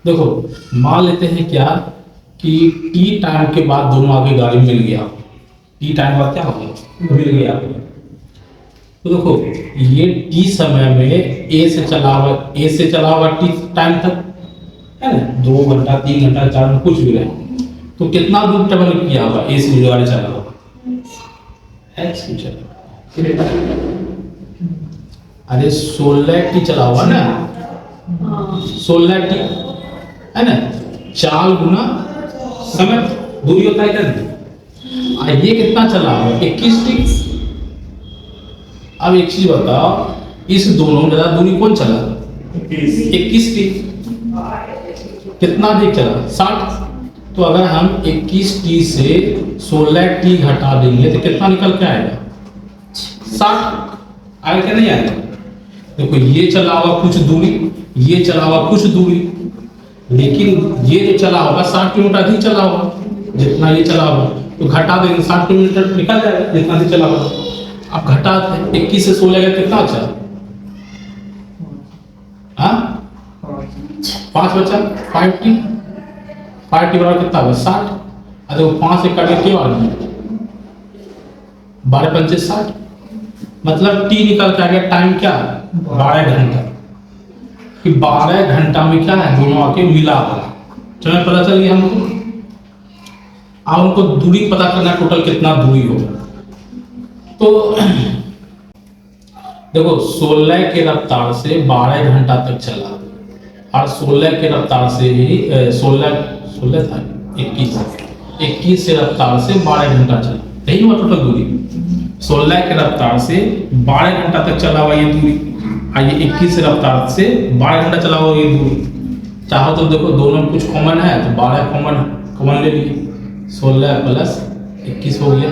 देखो, मान लेते हैं क्या कि टी टाइम के बाद दोनों आगे गाड़ी मिल गया। टी टाइम बाद क्या हो गया, मिल गया। तो देखो, ये टी समय में ए से चला हुआ टी टाइम तक है ना, 2 घंटा 3 घंटा 4 घंटा कुछ भी रहे, तो कितना दूर ट्रेवल किया होगा ए से जो गाड़ी चला होगा, एक्स भी चला। अरे 16 टी चला हुआ ना, 16 टी है ना, 4 गुना समय दूरी होता है क्या। ये कितना चला हुआ, 21 टी। अब एक चीज बताओ, इस दोनों ज्यादा दूरी कौन चला, 21 टी। कितना अधिक चला, 60। तो अगर हम 21 टी से 16 टी घटा देंगे तो कितना निकल के आएगा, 60 आएगा क्या, नहीं आएगा। देखो, ये चला हुआ कुछ दूरी, ये चला हुआ कुछ दूरी, लेकिन ये जो चला होगा 60 किलोमीटर अधिक चला होगा जितना ये चला होगा, तो घटा देंगे 60 किलोमीटर निकल जाएगा जितना अधिक चला होगा। अब घटा 21 से 16 का कितना बचा, 5 बचा, 5 टी बराबर कितना होगा, 60। अरे वो 5 से काट के क्या आ गया, 12 पंचे 60, मतलब टी निकल के आ गया। टाइम क्या, 12 घंटा। कि 12 घंटा में क्या है, दोनों आके मिला है, समय पता चल गया हमको। अब हमको दूरी पता करना, टोटल कितना दूरी होगा। तो देखो, 16 के रफ्तार से 12 घंटा तक चला, और 16 के रफ्तार से ही 16 था 21 से रफ्तार से 12 घंटा चला, यही हुआ टोटल दूरी। 16 के रफ्तार से 12 घंटा तक चला हुआ ये दूरी, और ये 21 से रफ्तार से 12 घंटा चला हुआ ये दूरी। चाहो तो देखो, दोनों में कुछ कॉमन है तो 12 कॉमन ले लिए, 16 प्लस 21 हो गया,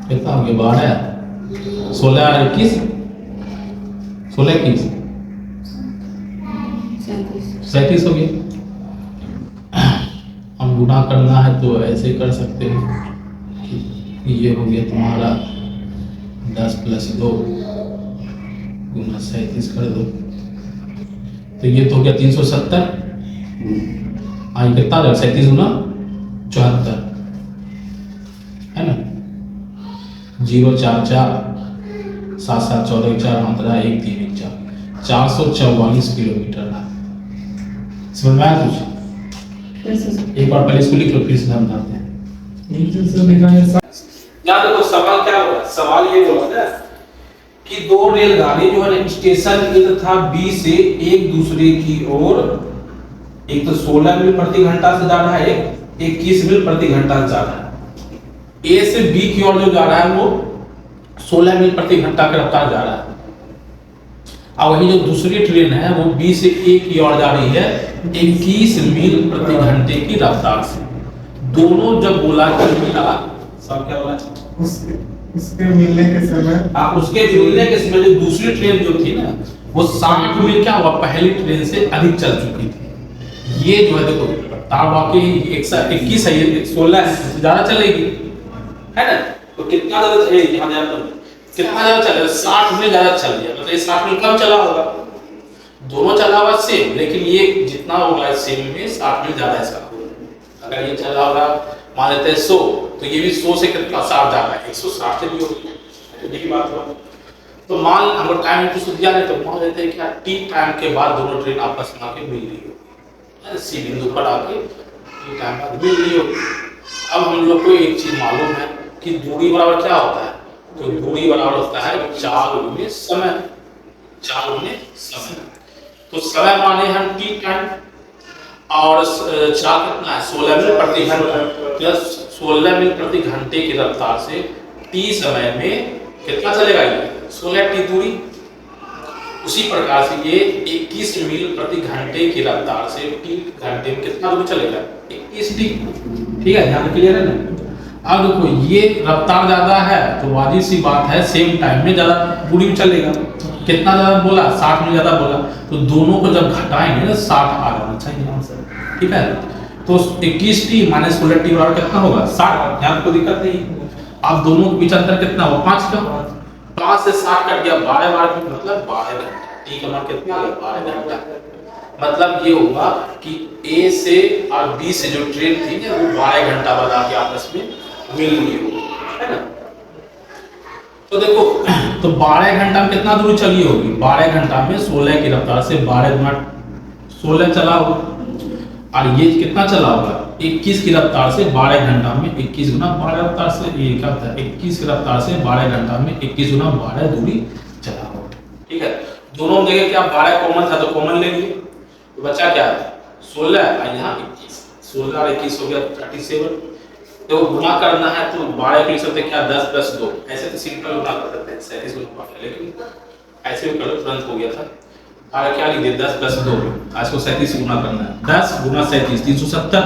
कितना हो गया, 12, 16 और 21, 16 21 37 हो गया। हम गुना करना है तो ऐसे कर सकते हैं, ये हो गया तुम्हारा 10 + 2 गुना 37 कर दो, तो ये तो हो गया 370। आई कितना हो, 37 गुना 74 है ना, 0 4 4 7 7 14 4 15 1 3 1 4 444 किलोमीटर है। समझ में आया कुछ? एक बार पहले इसको लिख लो, फिर से हम बताते हैं। यहाँ देखो, सवाल क्या हुआ, सवाल ये बोला ना कि 2 रेलगाड़ी जो है ना, स्टेशन ए तथा बी से एक दूसरे की ओर, एक तो 16 मील प्रति घंटा से जा रहा है, एक 21 मील प्रति घंटा से जा रहा है। ए से बी की ओर जो जा रहा है वो 16 मील प्रति घंटा की रफ्तार जा रहा है, और वही जो दूसरी ट्रेन है वो बी से ए की ओर जा रही है 21 मील प्रति घंटे की रफ्तार से। दोनों जब बोला कि मिला, सब क्या बोला, उसके मिलने के समय जो दूसरी ट्रेन जो थी ना, वो 60 मील क्या हुआ, पहली ट्रेन से अधिक चल चुकी थी। ये जो है देखो, रफ्तार वाकई 121 है, ये 16 है, ज्यादा चलेगी है ना। तो कितना ज्यादा चलेगी, यहाँ कितना ज्यादा चलेगा, 60 मील ज्यादा चल गया, मतलब ये 60 मील कम चला होगा। दोनों चला हुआ सेम, लेकिन ये जितना होगा सेम में 60 मील ज्यादा इसका होगा। अगर ये चला होगा मान लेते हैं 100, तो ये भी 100 से कितना 60 ज्यादा है, 160 से भी होगी, यही बात हुआ। तो मान हमको टाइम कुछ दिया नहीं, तो मान लेते हैं कि टी टाइम के बाद दोनों ट्रेन आपस में आके मिल रही हो, सी बिंदु पर आके टी टाइम बाद मिल रही हो। अब हम लोग को एक चीज मालूम है कि दूरी बराबर क्या होता है, तो दूरी बराबर होता है 4 गुने समय, 4 गुने समय। तो समय माने हम टी टाइम, और 4 कितना है, 16 मील प्रति घंटा, 16 मील प्रति घंटे की रफ्तार से टी समय में कितना चलेगा, ये 16 टी दूरी। उसी प्रकार से ये 21 मील प्रति घंटे की रफ्तार से टी घंटे में कितना दूरी चलेगा, 21 टी। ठीक है, यहाँ क्लियर है ना। अब देखो, ये रफ्तार ज्यादा है तो वाजिब सी बात है सेम टाइम में ज्यादा दूरी में चलेगा। कितना ज्यादा बोला, 60 मील ज्यादा बोला, तो दोनों को जब घटाएंगे ना 60 आ जाना चाहिए आंसर। ठीक है, तो 21 टी माइनस 16 टी बराबर कितना होगा, 60। यहाँ कोई दिक्कत नहीं। अब दोनों के बीच अंतर कितना होगा, 5 का, 5 से 60 कट गया, 12 12 मतलब 12 घंटा। टी का मान कितना आ गया, 12 घंटा। मतलब ये होगा कि ए से और बी से जो ट्रेन थी ना वो 12 घंटा बाद आके आपस में मिल रही होगी, है ना। तो देखो, तो 12 घंटा में कितना दूरी चली होगी? 12 घंटा में 16 की रफ्तार से 12 गुना 16 चला होगा, और ये कितना चला होगा? 21 की रफ्तार से 12 घंटा में 21 गुना 12 रफ्तार से, ये क्या था, 21 की रफ्तार से 12 घंटा में 21 गुना 12 दूरी चला होगा। ठीक है, दोनों जगह क्या 12 कॉमन था तो कॉमन ले लिए, तो बचा क्या 16 और यहाँ 21, 16 और 21 हो गया 37। तो गुना करना है तो 12 को लिख सकते क्या 10 + 2, ऐसे तो सिंपल गुना कर सकते हैं 37 गुना 12, लेकिन ऐसे भी करो तुरंत हो गया था। और क्या लिख दिया 10 + 2, आज को 37 गुना करना है, 10 गुना 37 370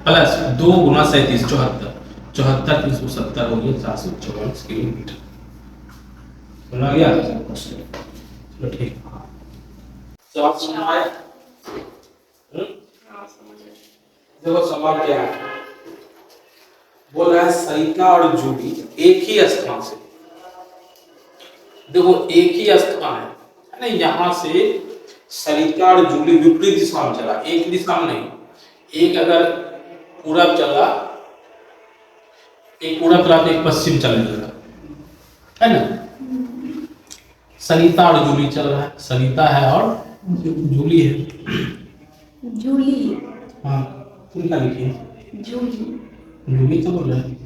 प्लस 2 गुना 37 74, 74 370 हो गया 444 किलोमीटर। समझ गया? चलो ठीक, तो आप समझ आए? देखो सवाल क्या है, बोल रहा है सरिता और जूली एक ही स्थान से, देखो एक ही स्थान है ना, यहाँ से सरिता और जूली विपरीत दिशा में चला, एक दिशा में नहीं, एक अगर पूरब चला, एक पूरब चला तो एक पश्चिम चलने लगा, है ना। सरिता और जूली चल रहा है, सरिता है और जूली है, जूली, हाँ तुम क्या लिखी? जूली, जूली तो बोल रहे हैं,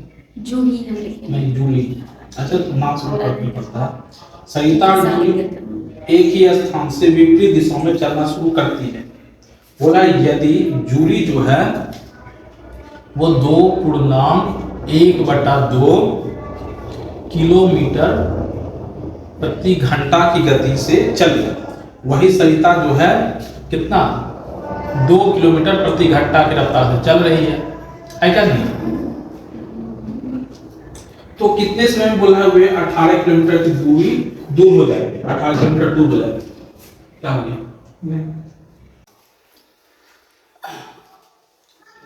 जूली हम लिखे नहीं जूली, अच्छा तो नाम से फर्क पड़ता है। सरिता और जूली एक ही स्थान से विपरीत दिशा में चलना शुरू करती है। बोला यदि जूली जो है वो 2.1/2 किलोमीटर प्रति घंटा की गति से चली, वही सरिता जो है कितना 2 किलोमीटर प्रति घंटा की रफ्तार से चल रही है क्या नहीं? तो कितने समय में बोला है वे 18 किलोमीटर की दूरी दूर हो जाएगी, 18 किलोमीटर दूर हो जाएगी, क्या हो गया?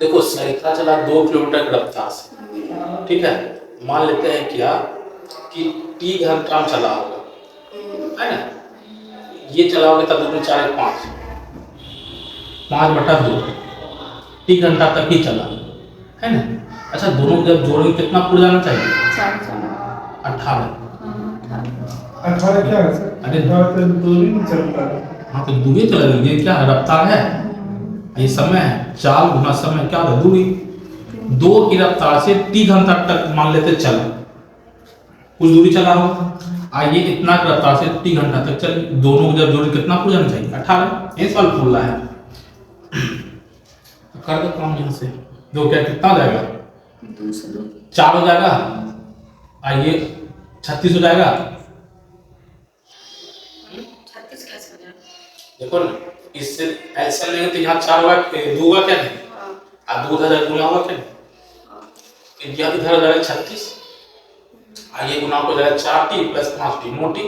देखो सरिता चला 2 किलोमीटर की रफ्तार से, ठीक है, मान लेते हैं क्या कि t घंटा में चला होगा, है ना, ये चला होगा तब 2 4 5 5/2 t घंटा तक ही चला, है ना। अच्छा दोनों जब जोड़ेंगे कितना पुर जाना चाहिए? 18। 18 क्या है सर? अरे तो दूरी नहीं चलता है। हाँ तो दूरी चला, ये क्या रफ्तार है, ये समय है, 4 गुना समय क्या है दूरी, 2 की रफ्तार से t घंटा तक मान लेते चला, कुछ दूरी चला हो, आइए इतना की रफ्तार से t घंटा तक चल, दोनों जब जोड़े कितना पुर जाना चाहिए? 18। ये सवाल पूछ रहा है, कर दो काम यहाँ से, दो क्या कितना हो जाएगा? 4 हो जाएगा, आइए 36 हो जाएगा, 36 कैसे हो जाएगा? देखो ना इससे ऐसा लेंगे तो यहाँ 4 होगा, 2 होगा क्या नहीं, और 2 हजार गुना होगा क्या नहीं, यहाँ इधर हो जाएगा 36, आइए गुना हो जाएगा 4t + 5t 9t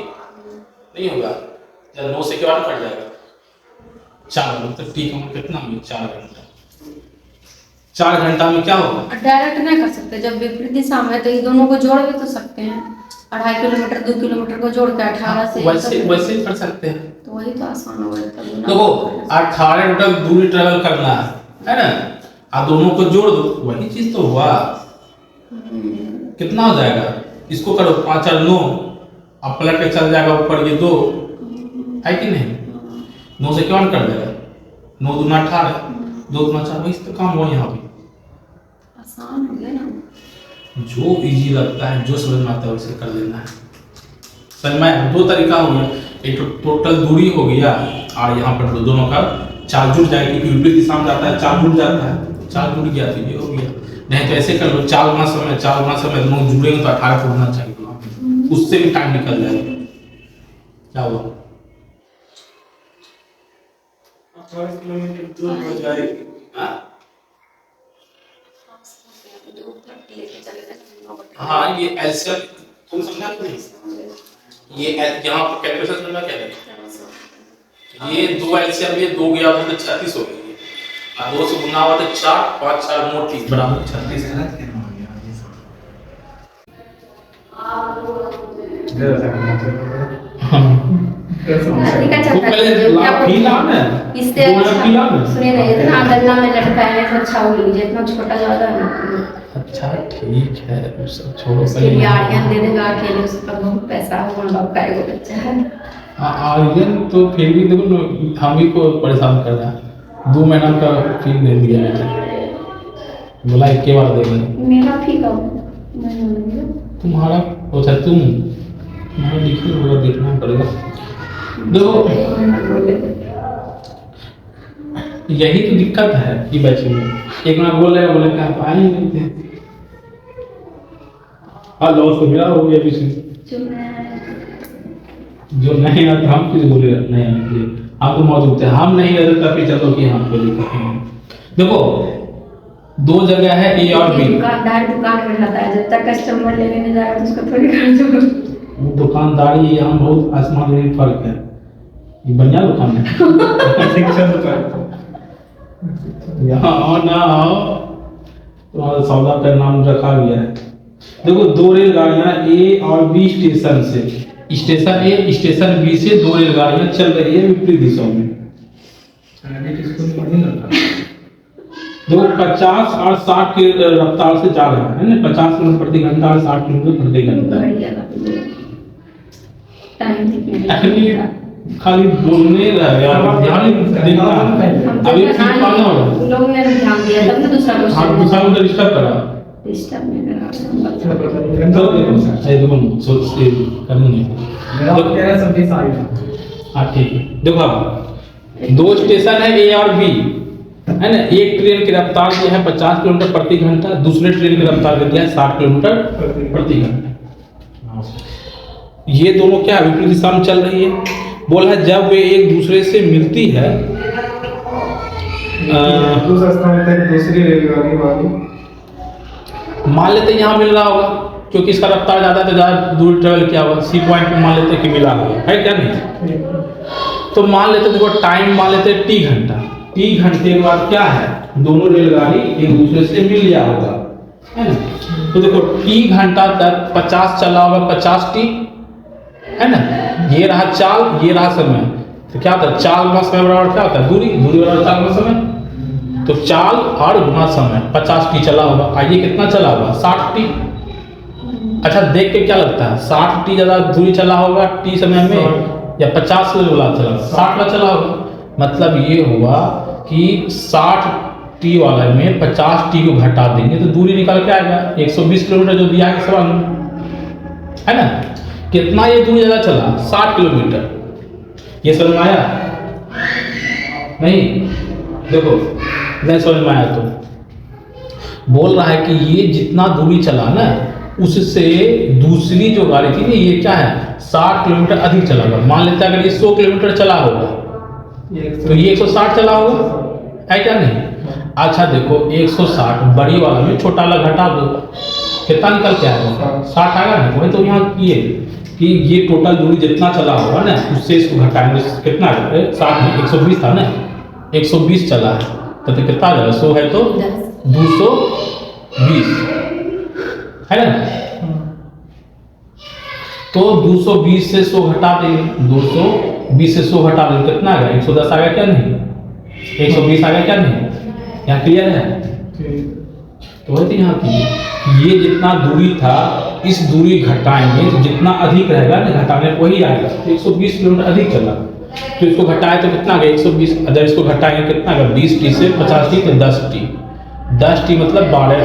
नहीं होगा, जब 9 से के बाद कट जाएगा 4, मतलब t का मतलब कितना होगा 4 घंटा, 4 घंटा में क्या होगा? डायरेक्ट नहीं कर सकते, जब विपरीत दिशा में तो ये दोनों को जोड़ भी तो सकते हैं, 2.5 किलोमीटर 2 किलोमीटर को जोड़ के 18 से वैसे ही कर सकते हैं, तो वही तो आसान हो गया। देखो 18 मीटर दूरी ट्रेवल करना है ना, आप दोनों को जोड़ दो वही चीज तो हुआ, कितना हो जाएगा? इसको करो 5 और 9, अब पलट के चल जाएगा ऊपर ये 2, है कि नहीं, 9 से क्या कर देगा, 9 दूना 18, 2 दूना 4, वही तो काम हो यहाँ पे, आसान हो गया ना, जो इजी लगता है जो समझ में आता है वैसे कर लेना है। समझ में 2 तरीका हो गया, एक तो टोटल दूरी हो गया और यहाँ पर दोनों का चाल जुड़ जाएगी, क्योंकि विपरीत दिशा में जाता है चाल जुड़ जाता है, चाल जुड़ गया तो ये हो गया, नहीं तो ऐसे कर लो 4 गुना समय दोनों जुड़ेंगे तो 18 को होना चाहिए, उससे भी टाइम निकल जाएगा, क्या हुआ 18 किलोमीटर दूर हो जाएगी। हाँ ये एलसीएम तुम समझा कि नहीं, ये यहाँ पर कैलकुलेशन समझा क्या नहीं, ये 2 एलसीएम, ये 2 गया तो 36 हो गई, और 2 से गुना हुआ तो 4 5 4 9 30 बराबर 36 है। हाथी का वो चक्कर पहले जो क्या फी लाओ ना, इससे 2 लाख फी लाओ ना। सुनिए ना, इतना गल्ला में लटका है तो अच्छा हो लीजिए, इतना छोटा ज्यादा नहीं। अच्छा ठीक है, वो सब छोड़ो उसके पहले। लिए आर्यन दे देगा अकेले, उसका बहुत पैसा है, माँ बाप का एगो बच्चा है। आर्यन तो फिर भी देखो ना, हम ही को परेशान कर रहा है। 2 महीना का फी दे दिया है, बोला 1 बार देगा। मेरा फी का मैंने नहीं दिया। तुम्हारा अच्छा तुम्हारा लिखा होगा, देखना पड़ेगा। देखो यही तो दिक्कत है कि बच्चे में एक बार बोले कि आप आए ही नहीं थे। हाँ लॉस तो मेरा हो गया पीछे, जो नहीं आता हम किसी बोले नहीं आते, हम तो मौजूद थे, हम नहीं रहते तभी चलो कि हम को दिक्कत नहीं। देखो 2 जगह है ए और बी। दुकानदार दुकान में रहता है, जब तक कस्टमर लेने नहीं जाएगा तो उसको थोड़ी खर्च। दुकानदारी यहाँ बहुत आसमान में फर्क है। ये बढ़िया दुकान है। शिक्षा दुकान यहाँ आओ ना आओ, तुम्हारा सौदा का नाम रखा गया है। देखो 2 रेलगाड़ियाँ ए और बी स्टेशन से, स्टेशन ए स्टेशन बी से 2 रेलगाड़ियाँ चल रही है विपरीत दिशाओं में। देखो 50 और 60 की रफ्तार से जा रहा है ना, 50 किलोमीटर प्रति घंटा और 60 किलोमीटर प्रति घंटा। टाइम खाली बोलने रह गया, ध्यान देना अभी ठीक पाना होगा। लोग ने ध्यान दिया तब ना दूसरा हाँ क्वेश्चन दूसरा को डिस्टर्ब करा डिस्टर्ब नहीं करा। तो देखो सोच के करेंगे। हाँ ठीक है, देखो अब 2 स्टेशन है ए और बी है ना। एक ट्रेन की रफ्तार जो है 50 किलोमीटर प्रति घंटा, दूसरे ट्रेन की रफ्तार जो है 60 किलोमीटर प्रति घंटा। ये दोनों क्या विपरीत दिशा में चल रही है। बोला है जब वे एक दूसरे से मिलती है दूसरा स्थान तक दूसरी रेलगाड़ी वाली, मान लेते हैं यहाँ मिल रहा होगा क्योंकि इसका रफ्तार ज़्यादा है तो ज़्यादा दूर ट्रेवल किया होगा, सी पॉइंट पे मान लेते हैं कि मिला होगा, है क्या नहीं। तो मान लेते देखो टाइम मान लेते हैं टी घंटा, टी घंटे के बाद क्या है दोनों रेलगाड़ी एक दूसरे से मिल लिया होगा, है ना। तो देखो टी घंटा तक 50 चला होगा, 50 टी है ना। ये रहा चाल, ये रहा समय, तो क्या होता है चाल गुना समय बराबर क्या होता है दूरी, दूरी बराबर चाल गुना समय। तो चाल और गुना समय 50 टी चला होगा, आइए कितना चला होगा 60 टी। अच्छा देख के क्या लगता है 60 टी ज़्यादा दूरी चला होगा टी समय में या 50 वाला चला, 60 वाला चला होगा। मतलब ये हुआ कि 60 टी वाला में 50 टी को घटा देंगे तो दूरी निकल के आएगा 120 किलोमीटर जो दिया है सवाल में, है ना। कितना ये दूरी ज़्यादा चला 60 किलोमीटर। ये समझ में आया नहीं? देखो नहीं समझ में आया तो बोल रहा है कि ये जितना दूरी चला ना उससे दूसरी जो गाड़ी थी ना ये क्या है 60 किलोमीटर अधिक चला होगा। मान लेते हैं अगर ये 100 किलोमीटर चला होगा तो ये 160 चला होगा, है क्या नहीं। अच्छा देखो 160 बड़ी वाला में छोटा वाला घटा दो, कितना निकल के आएगा 60 आएगा ना। वही तो यहाँ किए कि ये टोटल दूरी जितना चला होगा ना उससे इसको घटाएंगे, कितना 60 में 120 था ना, 120 चला है तो कितना आ जाएगा 100 है तो 220 है ना। तो 220 से 100 घटा देंगे, 220 से 100 घटा देंगे कितना आ गया 110 आ गया क्या नहीं, 120 आ गया क्या नहीं। यहाँ क्लियर है। तो वही यहाँ की ये जितना दूरी था इस दूरी घटाएंगे तो जितना अधिक रहेगा ना घटाने वही आएगा। 120 किलोमीटर अधिक चला तो इसको घटाए तो कितना गया 120, अगर इसको घटाएंगे कितना गया 20 टी से 50 टी तो 10 टी, 10 टी मतलब 12,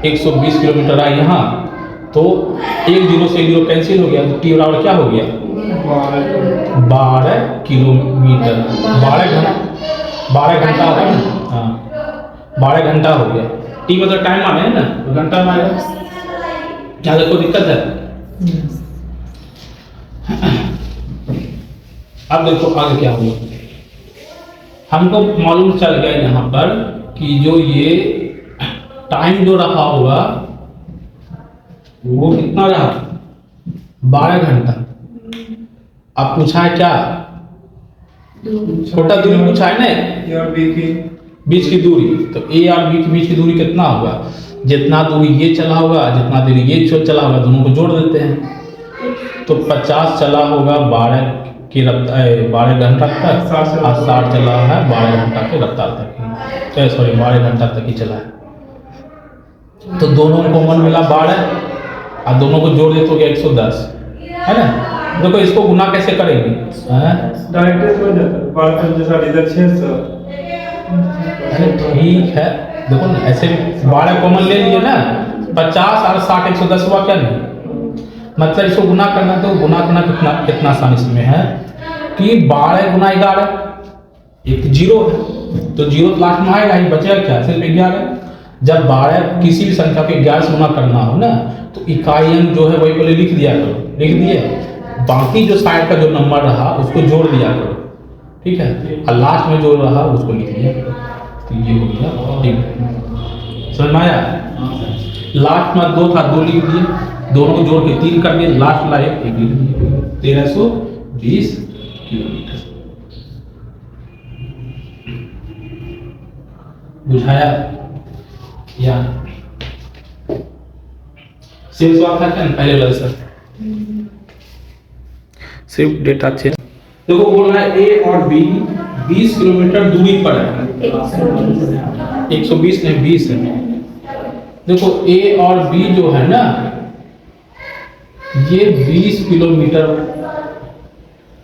120 किलोमीटर आए यहाँ। तो एक जीरो से एक जीरो कैंसिल हो गया तो टी बराबर क्या हो गया 12 किलोमीटर, 12 घंटा हो गया ना। हाँ 12 घंटा हो गया। टी मतलब टाइम आ है ना तो घंटा में आएगा। क्या देखो दिक्कत है। अब देखो आगे क्या हुआ, हमको मालूम चल गया यहाँ पर कि जो ये टाइम जो रहा होगा वो कितना रहा 12 घंटा। अब पूछा है क्या छोटा दूरी पूछा है ना बीच की दूरी, तो ए और बी के बीच की दूरी कितना होगा, जितना दूरी ये चला होगा जितना दूरी ये चला होगा दोनों को जोड़ देते हैं। तो 50 चला होगा की रफ्तार 12 घंटा तक, और 60 चला है 12 घंटा की रफ्तार तक, सॉरी 12 घंटा तक ही चला है। तो दोनों को कॉमन मिला 12 और दोनों को जोड़ दे तो गया 110, है ना। देखो इसको गुना कैसे करेंगे, डायरेक्ट हो जाता है 12 जैसा इधर 600। अरे ठीक है, देखो ना ऐसे 12 कॉमन ले लिए ना, 50 और 60 110 हुआ क्या नहीं, मतलब इसको गुना करना, तो गुना करना कितना आसान इसमें है कि 12 गुना 11, एक जीरो है तो जीरो लास्ट में आएगा ही, बचेगा क्या, सिर्फ 11। जब 12 किसी भी संख्या को 11 से गुना करना हो ना, तो इकाई अंक जो है वही पहले लिख दिया करो, लिख दिए, बाकी जो साइड का जो नंबर रहा उसको जोड़ दिया करो, ठीक है, और लास्ट में जो रहा उसको लिख दिया करो। तो ये हो गया, ठीक समझ में आया। लास्ट में 2 था, 2 लिख दिए, दोनों को जोड़ के 3 कर दिए, लास्ट वाला एक लिख दिए, 1320 किलोमीटर। बुझाया या सिर्फ सवाल था क्या पहले वाला सर, सिर्फ डेटा चेंज। देखो बोल रहा है ए और बी 20 किलोमीटर दूरी पर है, 120 नहीं 20 है। देखो ए और बी जो है ना, ये 20 किलोमीटर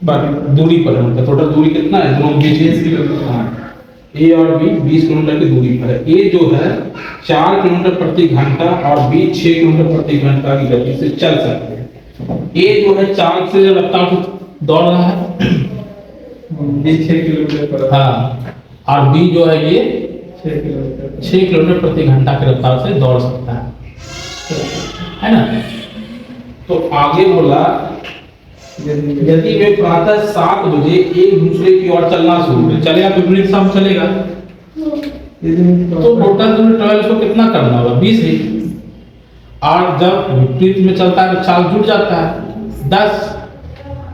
पर दूरी पर है, मतलब टोटल दूरी कितना है दोनों के बीच, ए और बी 20 किलोमीटर की दूरी पर है। ए जो है 4 किलोमीटर प्रति घंटा और बी 6 किलोमीटर प्रति घंटा की गति से चल सकते हैं। ए जो है 4 से रफ्तार से दौड़ रहा है, बी 6 किलोमीटर पर, हाँ, और बी जो है ये 6 किलोमीटर प्रति घंटा की रफ्तार से दौड़ सकता है ना। तो आगे बोला यदि वे प्रातः 7 बजे एक दूसरे की ओर चलना शुरू करें, चलेगा विपरीत दिशा में चलेगा, तो टोटल दूरी ट्रेवल को कितना करना होगा 20 ही, और जब विपरीत में चलता है तो चाल जुड़ जाता है 10,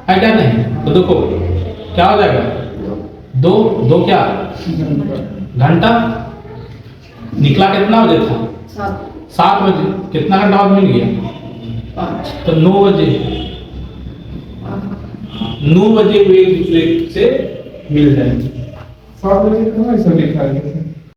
है क्या नहीं। तो देखो क्या हो जाएगा, 2 क्या घंटा, निकला कितना बजे था 7 बजे, कितना घंटा बाद मिल गया, तो 9 बजे, 9 बजे वे एक दूसरे से मिल जाएंगे। 7 बजे कहाँ ऐसा लिखा है?